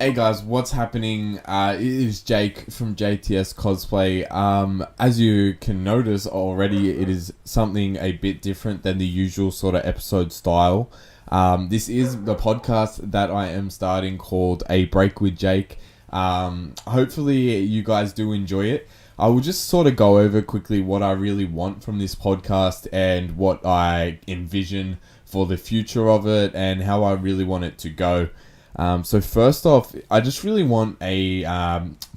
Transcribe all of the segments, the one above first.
Hey guys, what's happening? It is Jake from JTS Cosplay. As you can notice already, it is something a bit different than the usual sort of episode style. This is the podcast that I am starting called A Break with Jake. Hopefully you guys do enjoy it. I will just sort of go over quickly what I really want from this podcast and what I envision for the future of it and how I really want it to go. So first off, I just really want a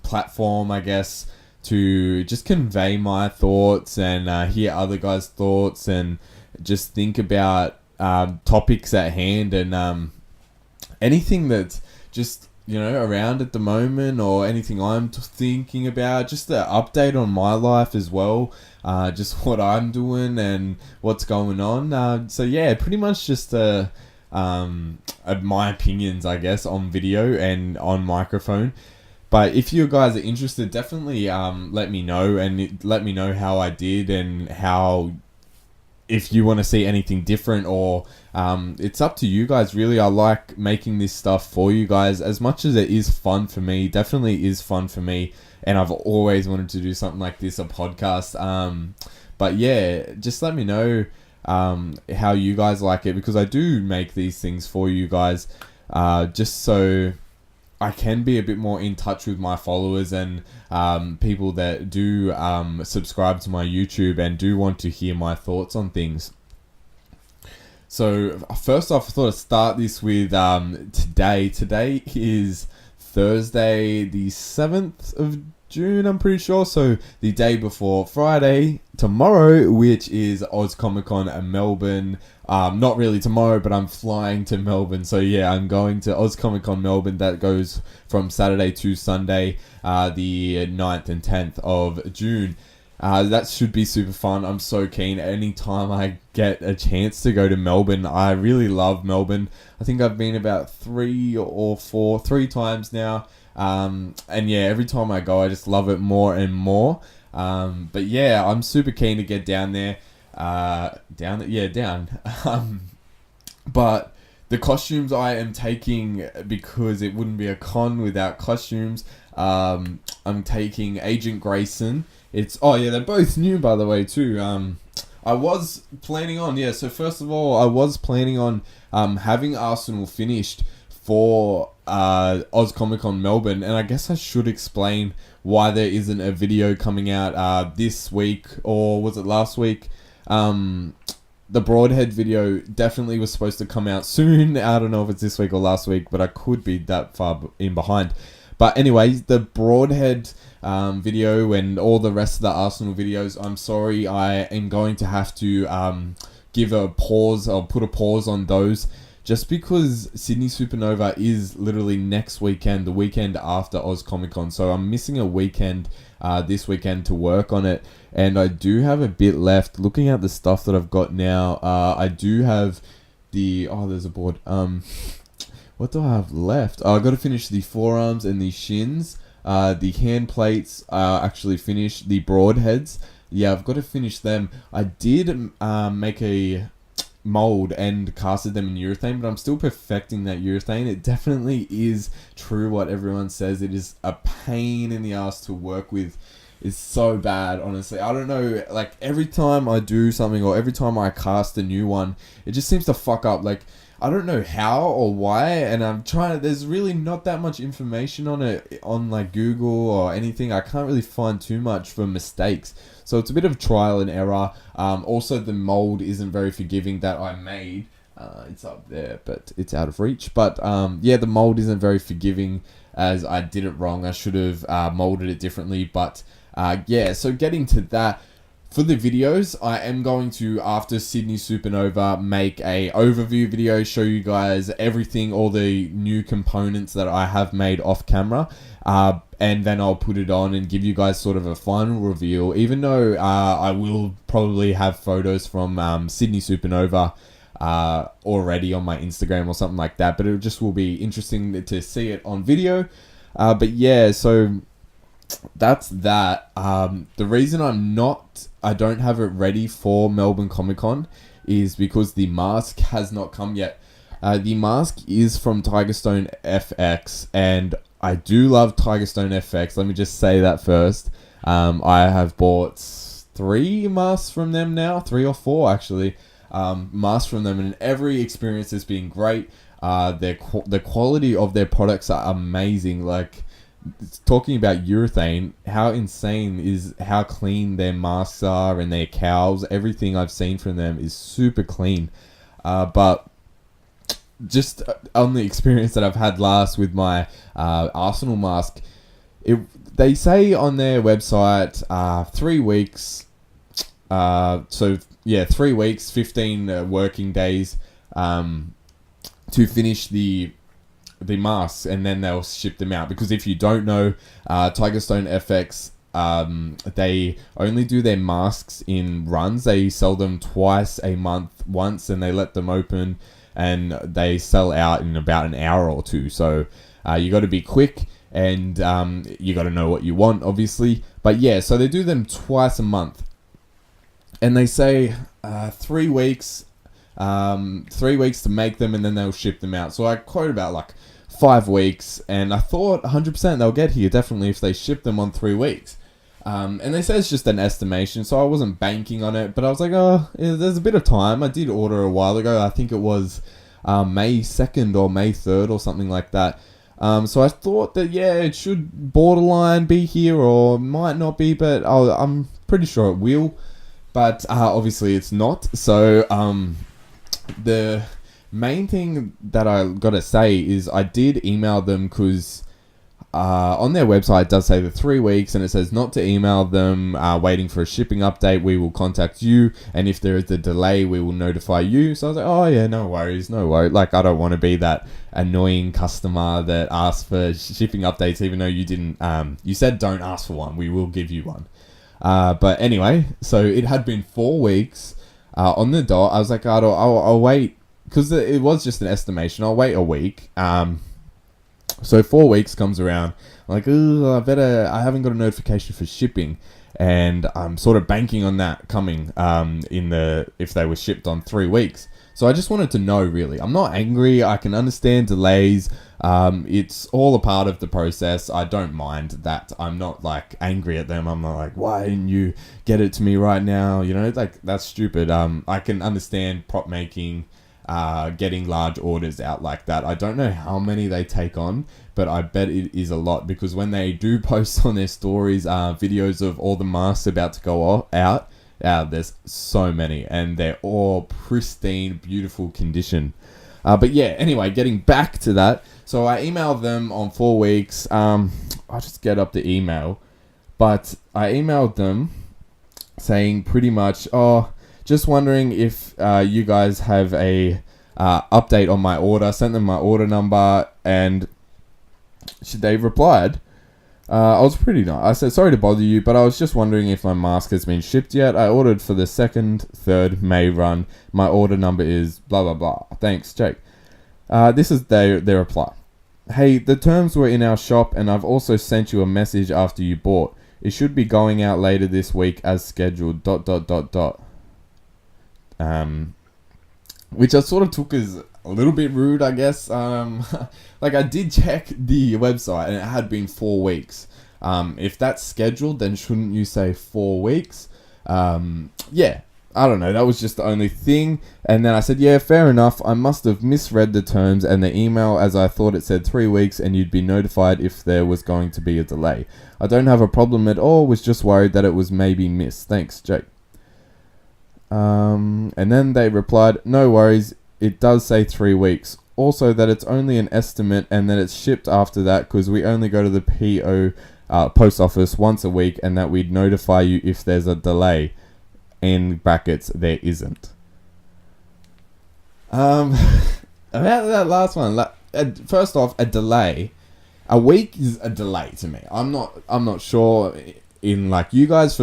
platform, I guess, to just convey my thoughts and hear other guys' thoughts and just think about topics at hand and anything that's just, around at the moment or anything I'm thinking about, just an update on my life as well, just what I'm doing and what's going on. So yeah, pretty much just my opinions, I guess, on video and on microphone. But if you guys are interested, definitely let me know and let me know how I did and how, if you want to see anything different or it's up to you guys really. I like making this stuff for you guys as much as it is fun for me. Definitely is fun for me, and I've always wanted to do something like this, a podcast. But yeah, just let me know how you guys like it, because I do make these things for you guys just so I can be a bit more in touch with my followers and people that do subscribe to my YouTube and do want to hear my thoughts on things. So first off, I thought I'd start this with today. Today is Thursday the 7th of June, I'm pretty sure. So the day before Friday, tomorrow, which is Oz Comic Con in Melbourne. Not really tomorrow, but I'm flying to Melbourne. So yeah, I'm going to Oz Comic Con Melbourne. That goes from Saturday to Sunday, the 9th and 10th of June. That should be super fun. I'm so keen. Anytime I get a chance to go to Melbourne, I really love Melbourne. I think I've been about three times now. And yeah, every time I go, I just love it more and more. But yeah, I'm super keen to get down there. Down. But the costumes I am taking, because it wouldn't be a con without costumes, I'm taking Agent Grayson. They're both new, by the way, too. I was planning on, so first of all, I was planning on having Arsenal finished for Oz Comic Con Melbourne, and I guess I should explain why there isn't a video coming out this week, or was it last week? The Broadhead video definitely was supposed to come out soon. I don't know if it's this week or last week, but I could be that far in behind. But anyways, the Broadhead video and all the rest of the Arsenal videos, I'm sorry, I am going to have to give a pause, or put a pause on those, just because Sydney Supernova is literally next weekend, the weekend after Oz Comic Con. So I'm missing a weekend this weekend to work on it. And I do have a bit left. Looking at the stuff that I've got now, I do have there's a board. What do I have left? I got to finish the forearms and the shins. The hand plates are actually finished. The broadheads, I've got to finish them. I did make a mold and casted them in urethane, but I'm still perfecting that urethane. It definitely is true what everyone says. It is a pain in the ass to work with. It's so bad, honestly. I don't know, like every time I do something or every time I cast a new one, it just seems to fuck up. Like, I don't know how or why, and I'm trying to, there's really not that much information on it on like Google or anything. I can't really find too much for mistakes. So it's a bit of trial and error. Also, the mold isn't very forgiving that I made. It's up there, but it's out of reach. But the mold isn't very forgiving, as I did it wrong. I should have molded it differently. But so getting to that, for the videos, I am going to, after Sydney Supernova, make a overview video, show you guys everything, all the new components that I have made off camera, and then I'll put it on and give you guys sort of a final reveal, even though I will probably have photos from Sydney Supernova already on my Instagram or something like that, but it just will be interesting to see it on video. So that's that. The reason I don't have it ready for Melbourne Comic Con is because the mask has not come yet. The mask is from Tigerstone FX, and I do love Tigerstone FX. Let me just say that first. I have bought 3 masks from them now, 3 or 4 actually, masks from them, and every experience has been great. The quality of their products are amazing. Like, talking about urethane, how insane is how clean their masks are and their cowls. Everything I've seen from them is super clean. But just on the experience that I've had last with my Arsenal mask, they say on their website 3 weeks. 3 weeks, 15 working days to finish the masks, and then they'll ship them out. Because if you don't know, Tigerstone FX, they only do their masks in runs. They sell them twice a month, once, and they let them open, and they sell out in about an hour or 2. So you got to be quick, and you got to know what you want, obviously. But yeah, so they do them twice a month, and they say 3 weeks. 3 weeks to make them, and then they'll ship them out. So I quote about like 5 weeks, and I thought 100% they'll get here definitely if they ship them on 3 weeks. And they say it's just an estimation, so I wasn't banking on it, but I was like, oh, yeah, there's a bit of time. I did order a while ago. I think it was May 2nd or May 3rd or something like that. So I thought that, yeah, it should borderline be here, or might not be, but I'm pretty sure it will. But obviously it's not. So the main thing that I gotta say is I did email them, because on their website it does say the 3 weeks, and it says not to email them waiting for a shipping update. We will contact you, and if there is a delay, we will notify you. So I was like, oh yeah, no worries. Like, I don't want to be that annoying customer that asks for shipping updates, even though you didn't. You said don't ask for one. We will give you one. But anyway, so it had been 4 weeks on the dot. I was like, I'll wait, because it was just an estimation. I'll wait a week. So 4 weeks comes around. I'm like, I haven't got a notification for shipping, and I'm sort of banking on that coming if they were shipped on 3 weeks. So I just wanted to know, really. I'm not angry. I can understand delays. It's all a part of the process. I don't mind that. I'm not like angry at them. I'm not like, why didn't you get it to me right now? You know, like, that's stupid. I can understand prop making, getting large orders out like that. I don't know how many they take on, but I bet it is a lot, because when they do post on their stories videos of all the masks about to go out, there's so many, and they're all pristine, beautiful condition. But yeah, anyway, getting back to that. So I emailed them on 4 weeks. I'll just get up the email. But I emailed them saying pretty much, just wondering if you guys have a update on my order. Sent them my order number, and they replied. I was pretty nice. I said, sorry to bother you, but I was just wondering if my mask has been shipped yet. I ordered for the 2nd, 3rd May run. My order number is blah, blah, blah. Thanks, Jake. This is their reply. Hey, the terms were in our shop, and I've also sent you a message after you bought. It should be going out later this week as scheduled, ... Which I sort of took as a little bit rude, I guess. Like, I did check the website, and it had been 4 weeks. If that's scheduled, then shouldn't you say 4 weeks? Yeah, I don't know. That was just the only thing. And then I said, yeah, fair enough. I must have misread the terms and the email, as I thought it said 3 weeks, and you'd be notified if there was going to be a delay. I don't have a problem at all. Was just worried that it was maybe missed. Thanks, Jake. And then they replied, no worries. It does say 3 weeks. Also, that it's only an estimate, and that it's shipped after that, because we only go to the PO post office once a week, and that we'd notify you if there's a delay. In brackets, there isn't. About that last one. First off, a delay. A week is a delay to me. I'm not sure in like you guys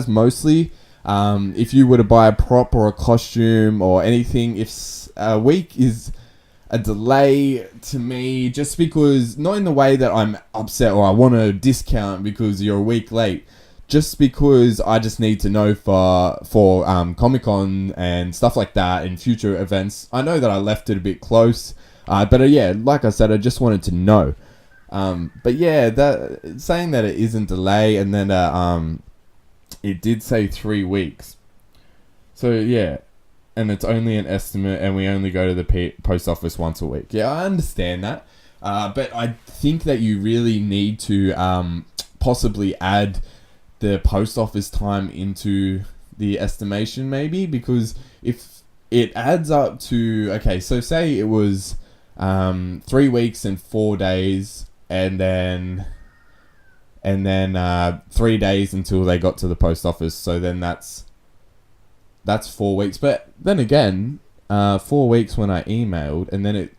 mostly. If you were to buy a prop or a costume or anything, if a week is a delay to me, just because, not in the way that I'm upset or I want a discount because you're a week late, just because I just need to know for Comic-Con and stuff like that and future events. I know that I left it a bit close, but yeah, like I said, I just wanted to know. But yeah, that saying that it isn't delay, and then it did say 3 weeks. So yeah, and it's only an estimate, and we only go to the post office once a week. Yeah, I understand that, but I think that you really need to possibly add the post office time into the estimation, maybe, because if it adds up to, okay, so say it was 3 weeks and 4 days, and then 3 days until they got to the post office, so then that's 4 weeks. But then again, 4 weeks when I emailed, and then it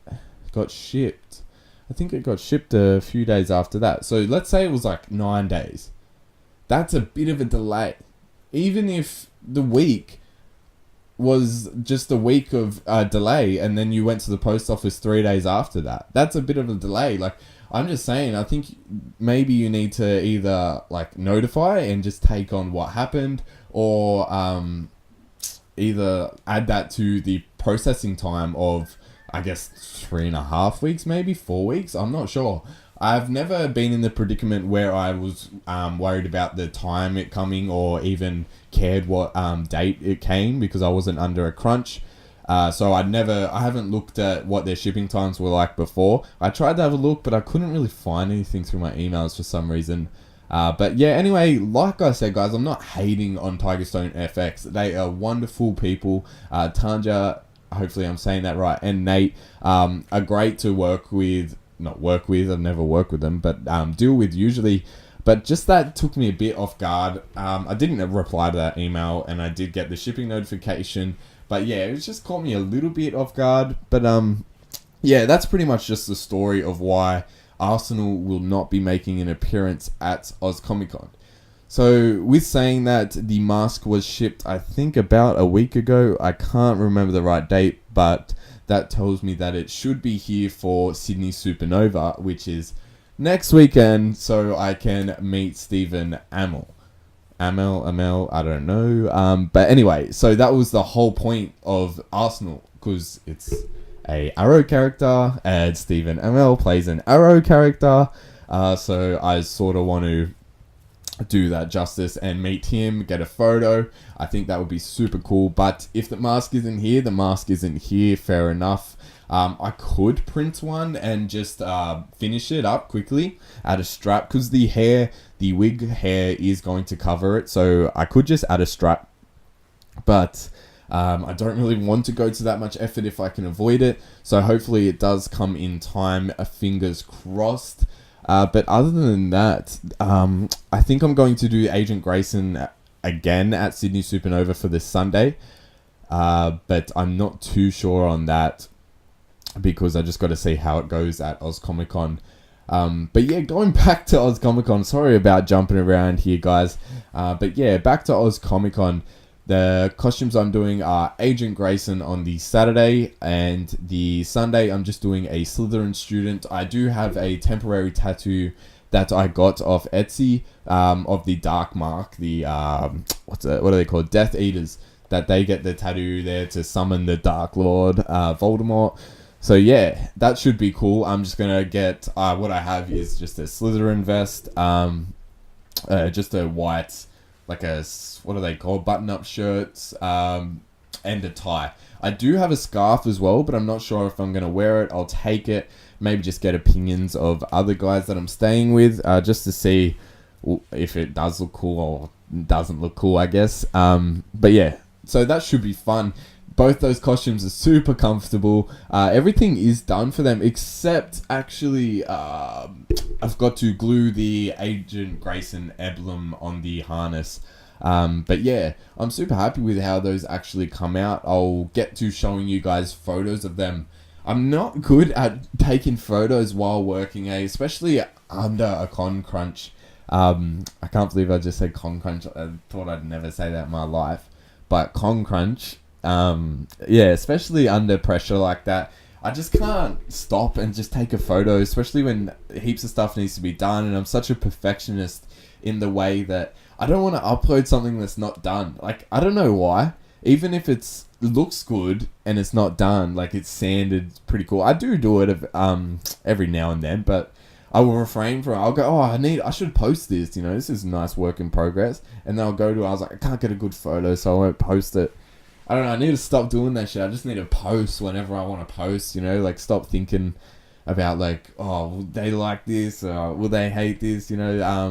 got shipped. I think it got shipped a few days after that. So let's say it was like 9 days. That's a bit of a delay. Even if the week was just a week of delay, and then you went to the post office 3 days after that, that's a bit of a delay. Like, I'm just saying, I think maybe you need to either like notify and just take on what happened, or either add that to the processing time of, I guess, 3.5 weeks, maybe 4 weeks. I'm not sure. I've never been in the predicament where I was worried about the time it coming, or even cared what date it came, because I wasn't under a crunch. So I haven't looked at what their shipping times were like before. I tried to have a look, but I couldn't really find anything through my emails for some reason. But yeah, anyway, like I said, guys, I'm not hating on Tigerstone FX. They are wonderful people. Tanja, hopefully I'm saying that right, and Nate are great to work with. Not work with, I've never worked with them, but deal with usually. But just that took me a bit off guard. I didn't reply to that email, and I did get the shipping notification. But yeah, it just caught me a little bit off guard. But yeah, that's pretty much just the story of why Arsenal will not be making an appearance at Oz Comic Con. So with saying that, the mask was shipped, I think, about a week ago. I can't remember the right date, but that tells me that it should be here for Sydney Supernova, which is next weekend, so I can meet Stephen Amell, I don't know. But anyway, so that was the whole point of Arsenal, because it's a Arrow character, and Stephen Amell plays an Arrow character. So I sort of want to do that justice and meet him, get a photo. I think that would be super cool. But if the mask isn't here, the mask isn't here. Fair enough. I could print one and just finish it up quickly, add a strap, because the wig hair is going to cover it, so I could just add a strap. But I don't really want to go to that much effort if I can avoid it, so hopefully it does come in time, fingers crossed. But other than that, I think I'm going to do Agent Grayson again at Sydney Supernova for this Sunday, but I'm not too sure on that, because I just got to see how it goes at Oz Comic Con. But yeah, going back to Oz Comic Con, sorry about jumping around here, guys. But yeah, back to Oz Comic Con. The costumes I'm doing are Agent Grayson on the Saturday, and the Sunday I'm just doing a Slytherin student. I do have a temporary tattoo that I got off Etsy of the Dark Mark, the what are they called? Death Eaters. That they get the tattoo there to summon the Dark Lord, Voldemort. So yeah, that should be cool. I'm just gonna get what I have is just a Slytherin vest, just a white, like a, what are they called, button-up shirts, and a tie. I do have a scarf as well, but I'm not sure if I'm gonna wear it. I'll take it, maybe just get opinions of other guys that I'm staying with, just to see if it does look cool or doesn't look cool, I guess. But yeah, so that should be fun. Both those costumes are super comfortable. Everything is done for them, except actually I've got to glue the Agent Grayson emblem on the harness. But yeah, I'm super happy with how those actually come out. I'll get to showing you guys photos of them. I'm not good at taking photos while working, especially under a con crunch. I can't believe I just said con crunch. I thought I'd never say that in my life. But con crunch, yeah, especially under pressure like that, I just can't stop and just take a photo, especially when heaps of stuff needs to be done, and I'm such a perfectionist in the way that I don't want to upload something that's not done. Like, I don't know why. Even if it looks good and it's not done, like it's sanded, pretty cool. I do it every now and then, but I will refrain from it. I'll go, oh, I should post this. You know, this is a nice work in progress. And then I'll go to, I was like, I can't get a good photo, so I won't post it. I don't know. I need to stop doing that shit. I just need to post whenever I want to post. You know, like stop thinking about like, oh, will they like this? Or will they hate this? You know,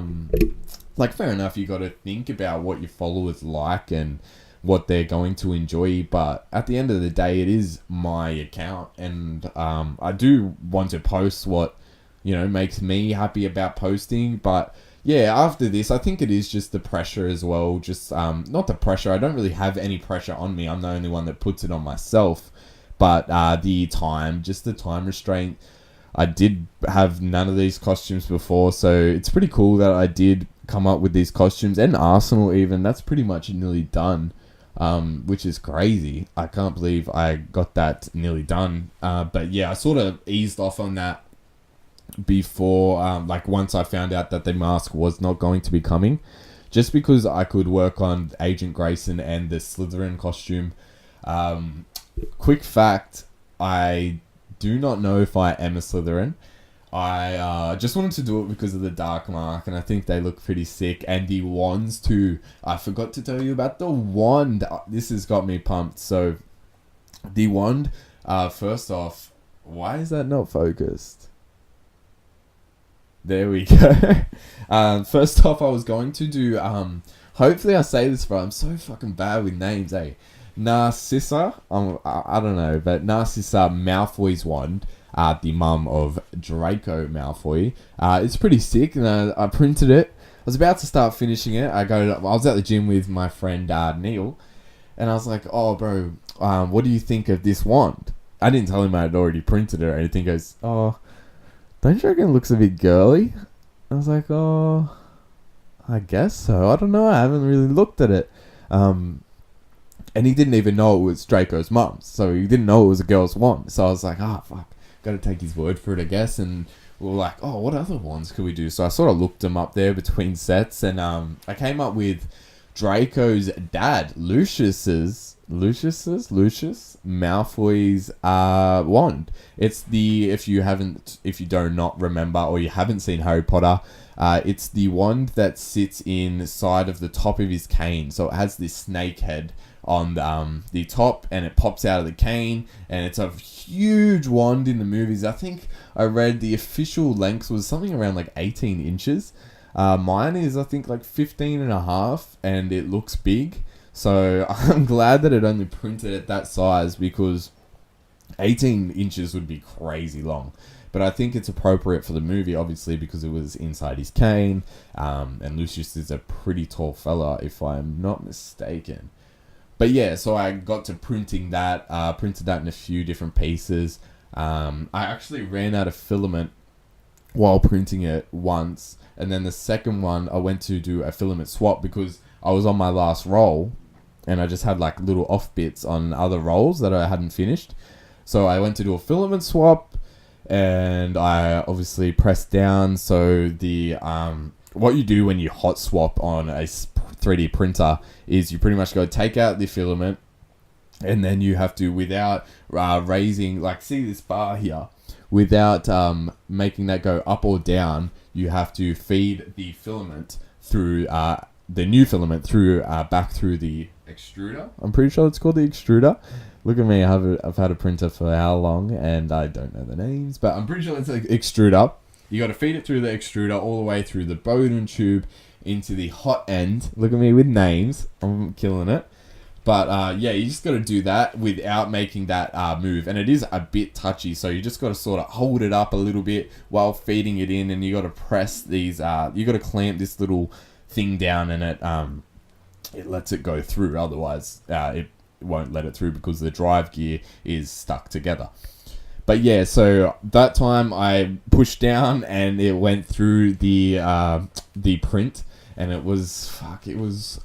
like fair enough. You got to think about what your followers like and what they're going to enjoy, but at the end of the day, it is my account, and I do want to post what, you know, makes me happy about posting. But yeah, after this, I think it is just the pressure as well. Just not the pressure. I don't really have any pressure on me. I'm the only one that puts it on myself. But the time restraint. I did have none of these costumes before, so it's pretty cool that I did come up with these costumes, and Arsenal even. That's pretty much nearly done. Which is crazy. I can't believe I got that nearly done. But yeah, I sort of eased off on that before, like once I found out that the mask was not going to be coming, just because I could work on Agent Grayson and the Slytherin costume. Quick fact, I do not know if I am a Slytherin. I just wanted to do it because of the Dark Mark, and I think they look pretty sick. And the wands too. I forgot to tell you about the wand. This has got me pumped. So, the wand, first off, why is that not focused? There we go. First off, I was going to do, hopefully I say this right. I'm so fucking bad with names, eh? Narcissa, I don't know, but Narcissa Malfoy's wand. The mum of Draco Malfoy. It's pretty sick, and I printed it. I was about to start finishing it. I was at the gym with my friend Neil, and I was like, "Oh, bro, what do you think of this wand?" I didn't tell him I had already printed it or anything. He goes, "Oh, don't you reckon it looks a bit girly?" I was like, "Oh, I guess so. I don't know. I haven't really looked at it." And he didn't even know it was Draco's mum's, so he didn't know it was a girl's wand. So I was like, fuck. Got to take his word for it, I guess. And we were like, oh, what other ones could we do? So I sort of looked them up there between sets, and I came up with Draco's dad, Lucius Malfoy's wand. It's if you do not remember or you haven't seen Harry Potter, it's the wand that sits inside of the top of his cane. So it has this snake head on the top, and it pops out of the cane, and it's a huge wand in the movies. I think I read the official length was something around like 18 inches. Mine is, I think, like 15 and a half, and it looks big. So I'm glad that it only printed at that size, because 18 inches would be crazy long. But I think it's appropriate for the movie, obviously, because it was inside his cane. And Lucius is a pretty tall fella, if I'm not mistaken. But yeah, so I got to printing that, printed that in a few different pieces. I actually ran out of filament while printing it once. And then the second one, I went to do a filament swap because I was on my last roll, and I just had like little off bits on other rolls that I hadn't finished. So I went to do a filament swap, and I obviously pressed down. So the what you do when you hot swap on a 3D printer is you pretty much go take out the filament, and then you have to, without raising, like, see this bar here, without making that go up or down, you have to feed the filament through the new filament through back through the extruder. I'm pretty sure it's called the extruder. Look at me, I've had a printer for how long, and I don't know the names, but I'm pretty sure it's an extruder. You got to feed it through the extruder all the way through the Bowden tube into the hot end. Look at me with names. I'm killing it. But yeah, you just got to do that without making that move. And it is a bit touchy, so you just got to sort of hold it up a little bit while feeding it in, and you got to press these, you got to clamp this little thing down, and it lets it go through. Otherwise, it won't let it through because the drive gear is stuck together. But yeah, so that time I pushed down and it went through the print, and it was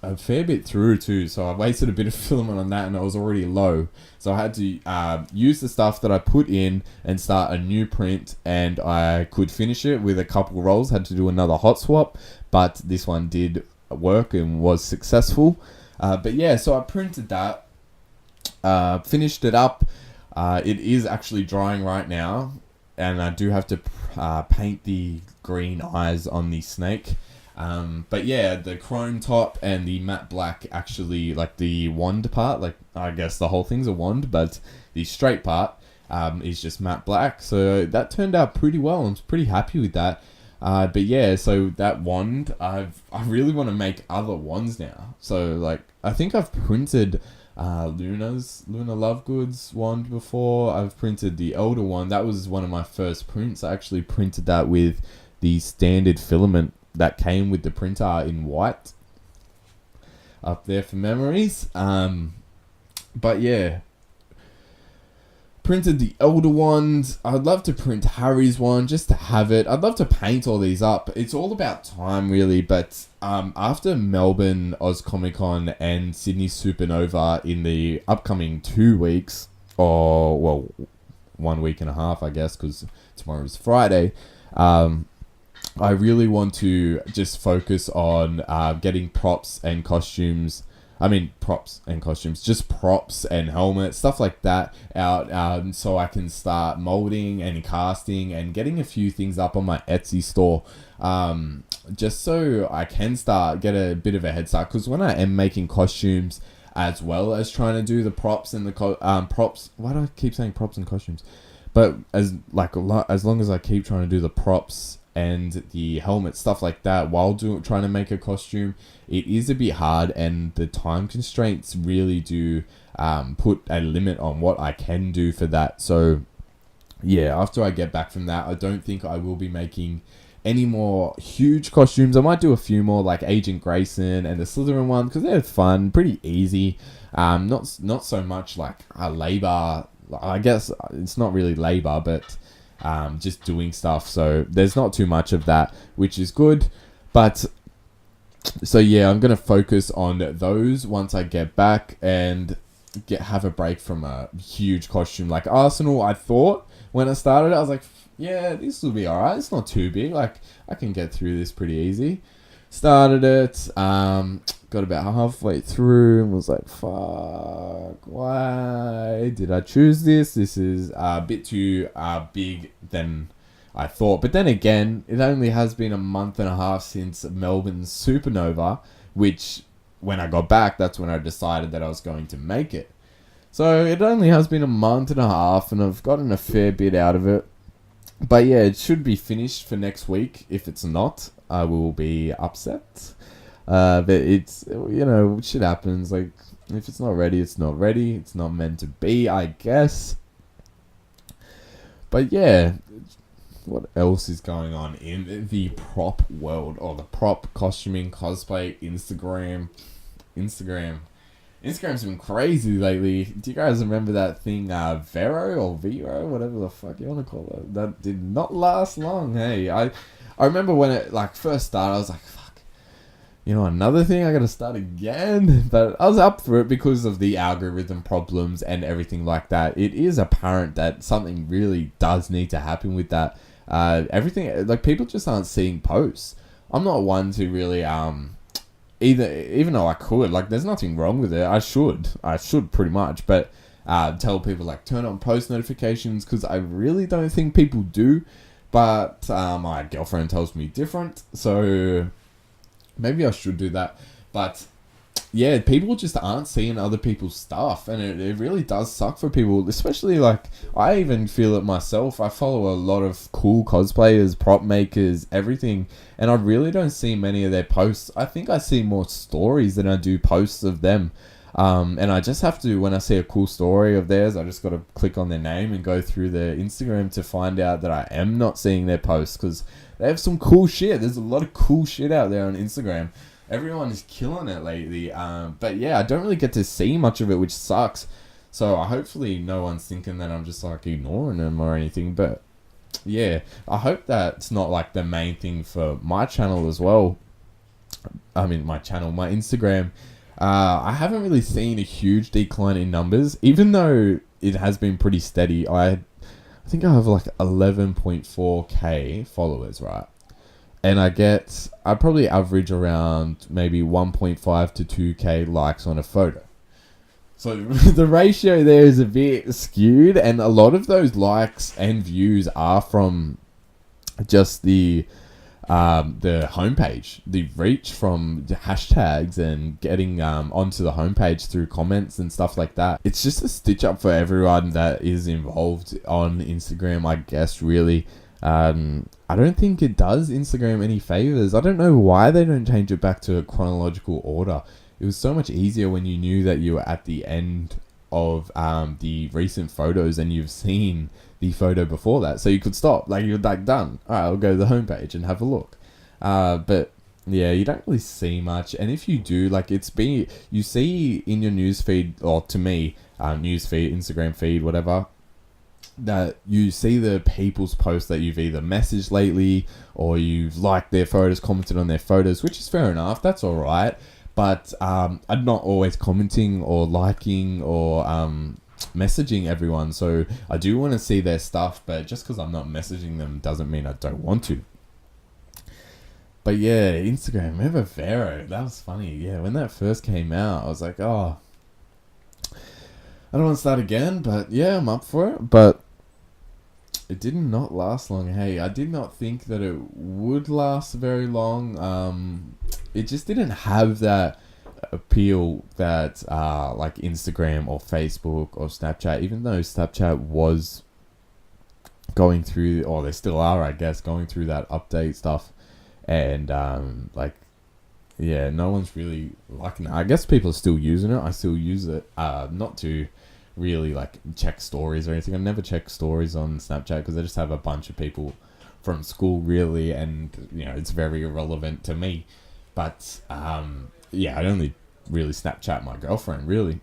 a fair bit through too. So I wasted a bit of filament on that, and I was already low. So I had to use the stuff that I put in and start a new print, and I could finish it with a couple rolls. Had to do another hot swap, but this one did work and was successful. But yeah, so I printed that, finished it up. It is actually drying right now, and I do have to paint the green eyes on the snake. But yeah, the chrome top and the matte black actually, like the wand part, like I guess the whole thing's a wand, but the straight part is just matte black. So that turned out pretty well. I'm pretty happy with that. But yeah, so that wand, I really want to make other wands now. So like, I think I've printed Luna Lovegood's wand before. I've printed the Elder one. That was one of my first prints. I actually printed that with the standard filament that came with the printer in white. Up there for memories. But yeah, printed the Elder ones. I'd love to print Harry's one just to have it. I'd love to paint all these up. It's all about time, really. But after Melbourne Oz Comic Con and Sydney Supernova in the upcoming 2 weeks, or well, 1 week and a half, I guess, because tomorrow's Friday. I really want to just focus on getting props and costumes. Just props and helmets, stuff like that out, so I can start molding and casting and getting a few things up on my Etsy store, just so I can get a bit of a head start. Because when I am making costumes as well as trying to do the props and the props, why do I keep saying props and costumes? But as long as I keep trying to do the props and the helmet, stuff like that, while trying to make a costume, it is a bit hard, and the time constraints really do put a limit on what I can do for that. So yeah, after I get back from that, I don't think I will be making any more huge costumes. I might do a few more, like Agent Grayson and the Slytherin one, because they're fun, pretty easy. Not so much like a labor. I guess it's not really labor, but just doing stuff. So there's not too much of that, which is good. But so yeah, I'm gonna focus on those once I get back and have a break from a huge costume like Arsenal. I thought when I started, I was like, yeah, this will be alright. It's not too big. Like, I can get through this pretty easy. Started it, got about halfway through and was like, fuck, why did I choose this? This is a bit too big than I thought. But then again, it only has been a month and a half since Melbourne's Supernova, which when I got back, that's when I decided that I was going to make it. So it only has been a month and a half, and I've gotten a fair bit out of it. But yeah, it should be finished for next week. If it's not, I will be upset. But it's, shit happens. Like, if it's not ready, it's not ready. It's not meant to be, I guess. But yeah, what else is going on in the prop world, or the prop costuming, cosplay, Instagram's been crazy lately. Do you guys remember that thing, Vero, whatever the fuck you want to call it? That did not last long. Hey, I remember when it first started, I was like, fuck, another thing, I gotta start again. But I was up for it because of the algorithm problems and everything like that. It is apparent that something really does need to happen with that. Everything, people just aren't seeing posts. I'm not one to really even though I could, there's nothing wrong with it. I should pretty much, but tell people turn on post notifications, because I really don't think people do. But my girlfriend tells me different, so maybe I should do that. But yeah, people just aren't seeing other people's stuff, and it really does suck for people, especially I even feel it myself. I follow a lot of cool cosplayers, prop makers, everything, and I really don't see many of their posts. I think I see more stories than I do posts of them. And I just have to, when I see a cool story of theirs, I just got to click on their name and go through their Instagram to find out that I am not seeing their posts, because they have some cool shit. There's a lot of cool shit out there on Instagram. Everyone is killing it lately. But yeah, I don't really get to see much of it, which sucks. So hopefully no one's thinking that I'm just ignoring them or anything. But yeah, I hope that's not the main thing for my channel as well. I mean, my Instagram. I haven't really seen a huge decline in numbers, even though it has been pretty steady. I think I have 11.4k followers, right? and I probably average around maybe 1.5 to 2k likes on a photo. So the ratio there is a bit skewed, and a lot of those likes and views are from just the homepage, the reach from the hashtags and getting onto the homepage through comments and stuff like that. It's just a stitch up for everyone that is involved on Instagram, I guess, really. I don't think it does Instagram any favors. I don't know why they don't change it back to a chronological order. It was so much easier when you knew that you were at the end of the recent photos and you've seen the photo before that, so you could stop, like you're like done. All right, I'll go to the homepage and have a look. But yeah, you don't really see much, and if you do, like you see in your newsfeed, or to me, newsfeed, Instagram feed, whatever, that you see the people's posts that you've either messaged lately or you've liked their photos, commented on their photos, which is fair enough. That's all right. But I'm not always commenting or liking or messaging everyone. So I do want to see their stuff, but just because I'm not messaging them doesn't mean I don't want to. But yeah, Instagram, remember Vero? That was funny. Yeah, when that first came out, I was like, oh, I don't want to start again, but yeah, I'm up for it. But it did not last long. Hey, I did not think that it would last very long. It just didn't have that appeal that like Instagram or Facebook or Snapchat, even though Snapchat was going through, or they still are, I guess, going through that update stuff. And yeah, no one's really liking it. I guess people are still using it. I still use it, not to really like check stories or anything. I never check stories on Snapchat because I just have a bunch of people from school, really, and it's very irrelevant to me. But yeah, I only really Snapchat my girlfriend, really.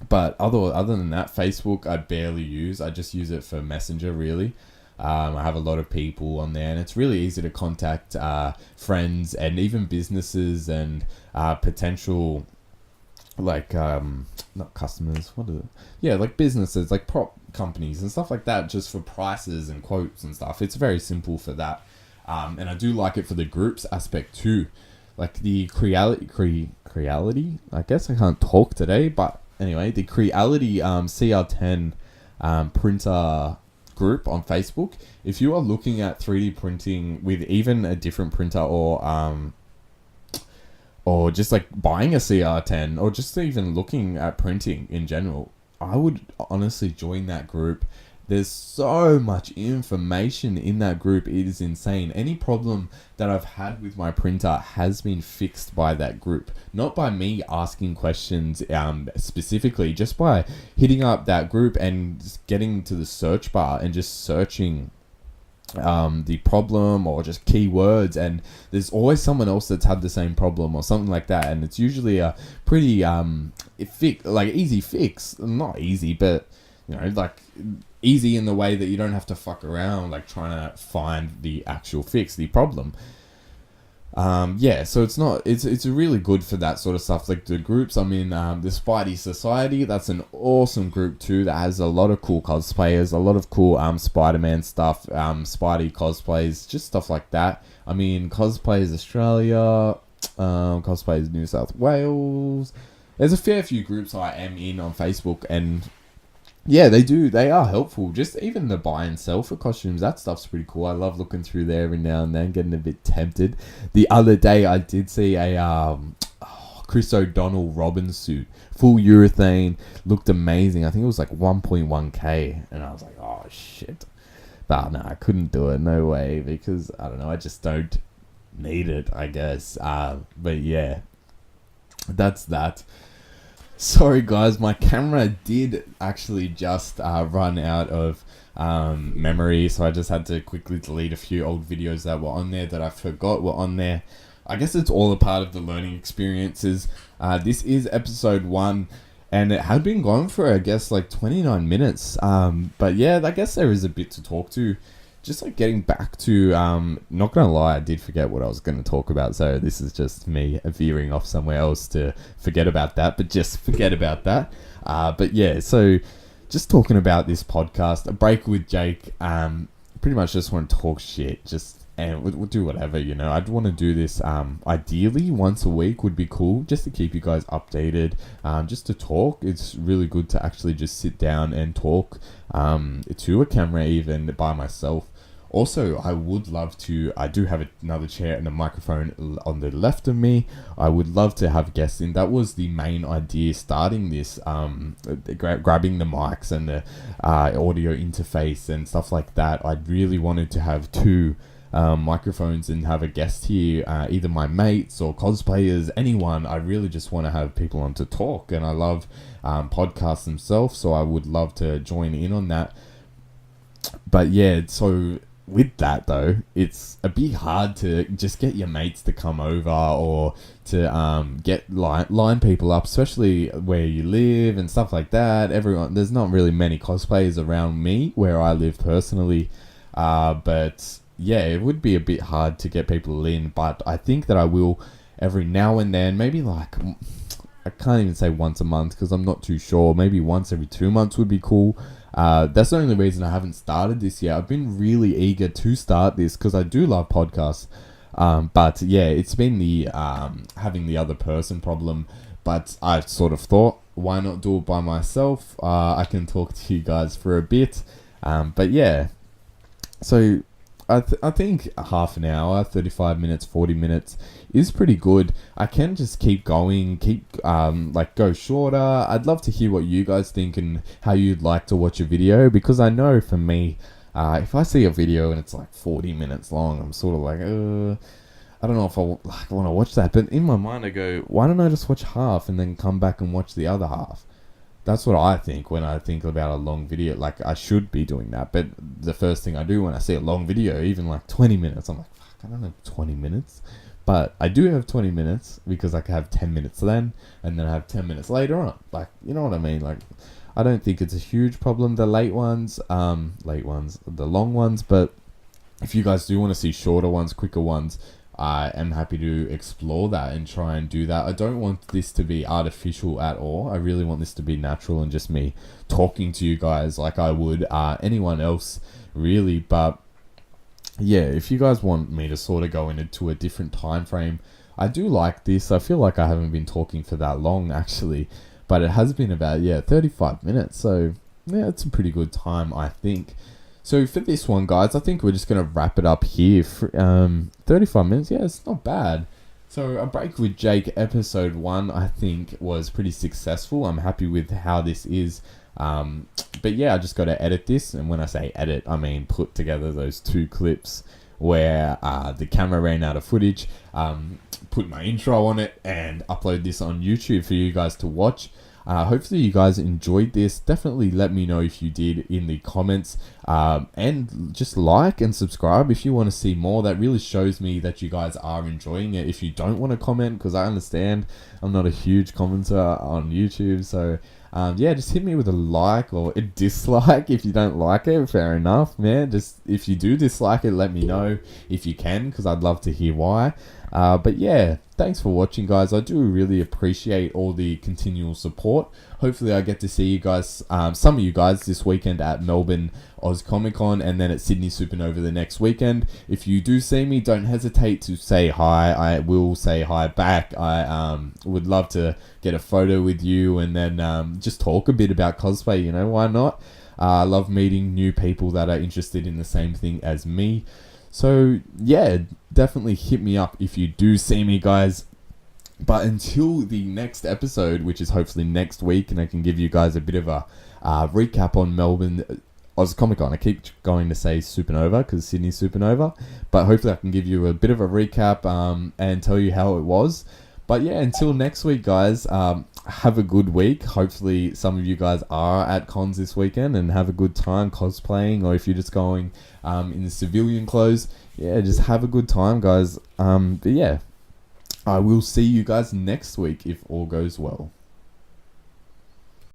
But other than that, Facebook I barely use. I just use it for Messenger, really. I have a lot of people on there, and it's really easy to contact friends and even businesses and potential, like not customers, what is it? Yeah, like businesses, like prop companies and stuff like that, just for prices and quotes and stuff. It's very simple for that, and I do like it for the groups aspect too, like the Creality. I guess I can't talk today, but anyway, the Creality CR10 printer group on Facebook. If you are looking at 3D printing with even a different printer, or just like buying a CR10, or just even looking at printing in general, I would honestly join that group. There's so much information in that group. It is insane. Any problem that I've had with my printer has been fixed by that group. Not by me asking questions specifically, just by hitting up that group and just getting to the search bar and just searching the problem or just keywords, and there's always someone else that's had the same problem or something like that, and it's usually a pretty easy fix. Not easy, but like easy in the way that you don't have to fuck around like trying to find the actual fix, the problem. Yeah, so it's really good for that sort of stuff. Like the groups I'm in, the Spidey Society, that's an awesome group too, that has a lot of cool cosplayers, a lot of cool Spider-Man stuff, Spidey cosplays, just stuff like that. I mean, Cosplayers Australia, Cosplayers New South Wales. There's a fair few groups I am in on Facebook, and yeah, they are helpful. Just even the buy and sell for costumes, that stuff's pretty cool. I love looking through there every now and then, getting a bit tempted. The other day, I did see a Chris O'Donnell Robin suit, full urethane, looked amazing. I think it was like 1.1k, and I was like, oh shit. But no, I couldn't do it, no way, because I don't know, I just don't need it, I guess. But yeah, that's that. Sorry guys, my camera did actually just run out of memory, so I just had to quickly delete a few old videos that were on there that I forgot were on there. I guess it's all a part of the learning experiences. This is episode 1, and it had been going for, I guess, like 29 minutes. But yeah, I guess there is a bit to talk to. Just like getting back to, not gonna lie, I did forget what I was gonna talk about, so this is just me veering off somewhere else to forget about that, but just forget about that. But yeah, so just talking about this podcast, a break with Jake, pretty much just want to talk shit, just and we'll do whatever, you know. I'd want to do this ideally once a week would be cool, just to keep you guys updated, just to talk. It's really good to actually just sit down and talk to a camera, even by myself. Also, I would love to, I do have another chair and a microphone on the left of me. I would love to have guests in. That was the main idea starting this, grabbing the mics and the audio interface and stuff like that. I really wanted to have two microphones and have a guest here, either my mates or cosplayers, anyone. I really just want to have people on to talk, and I love podcasts themselves, so I would love to join in on that. But yeah, so with that though, it's a bit hard to just get your mates to come over or to get line people up, especially where you live and stuff like that. There's not really many cosplayers around me where I live personally, but yeah, it would be a bit hard to get people in. But I think that I will every now and then, maybe like, I can't even say once a month because I'm not too sure. Maybe once every 2 months would be cool. That's the only reason I haven't started this yet. I've been really eager to start this because I do love podcasts. But yeah, it's been the having the other person problem. But I sort of thought, why not do it by myself? I can talk to you guys for a bit. But yeah, so I think half an hour, 35 minutes, 40 minutes is pretty good. I can just keep going, go shorter. I'd love to hear what you guys think and how you'd like to watch a video, because I know for me, if I see a video and it's like 40 minutes long, I'm sort of like, I don't know if I want to watch that. But in my mind, I go, why don't I just watch half and then come back and watch the other half? That's what I think when I think about a long video. Like, I should be doing that. But the first thing I do when I see a long video, even like 20 minutes, I'm like, fuck, I don't have 20 minutes. But I do have 20 minutes because I can have 10 minutes then, and then I have 10 minutes later on. Like, you know what I mean? Like, I don't think it's a huge problem, the the long ones. But if you guys do want to see shorter ones, quicker ones, I am happy to explore that and try and do that. I don't want this to be artificial at all. I really want this to be natural and just me talking to you guys like I would anyone else, really. But yeah, if you guys want me to sort of go into a different time frame, I do like this. I feel like I haven't been talking for that long, actually. But it has been about, 35 minutes. So yeah, it's a pretty good time, I think. So for this one, guys, I think we're just going to wrap it up here. For, 35 minutes, yeah, it's not bad. So A Break with Jake episode 1, I think, was pretty successful. I'm happy with how this is. But yeah, I just got to edit this. And when I say edit, I mean put together those 2 clips where the camera ran out of footage, put my intro on it, and upload this on YouTube for you guys to watch. Hopefully you guys enjoyed this. Definitely let me know if you did in the comments, and just like and subscribe if you want to see more. That really shows me that you guys are enjoying it. If you don't want to comment, because I understand I'm not a huge commenter on YouTube, so just hit me with a like or a dislike if you don't like it. Fair enough, man. Just if you do dislike it, let me know if you can, because I'd love to hear why. But yeah, thanks for watching, guys. I do really appreciate all the continual support. Hopefully I get to see you guys, some of you guys, this weekend at Melbourne Oz Comic Con, and then at Sydney Supernova the next weekend. If you do see me, don't hesitate to say hi. I will say hi back. I would love to get a photo with you, and then just talk a bit about cosplay, you know, why not? I love meeting new people that are interested in the same thing as me. So yeah, definitely hit me up if you do see me, guys. But until the next episode, which is hopefully next week, and I can give you guys a bit of a recap on Melbourne Oz Comic Con. I keep going to say Supernova because Sydney Supernova, but hopefully I can give you a bit of a recap and tell you how it was. But yeah, until next week, guys, have a good week. Hopefully some of you guys are at cons this weekend and have a good time cosplaying, or if you're just going in the civilian clothes, yeah, just have a good time, guys. But yeah, I will see you guys next week if all goes well.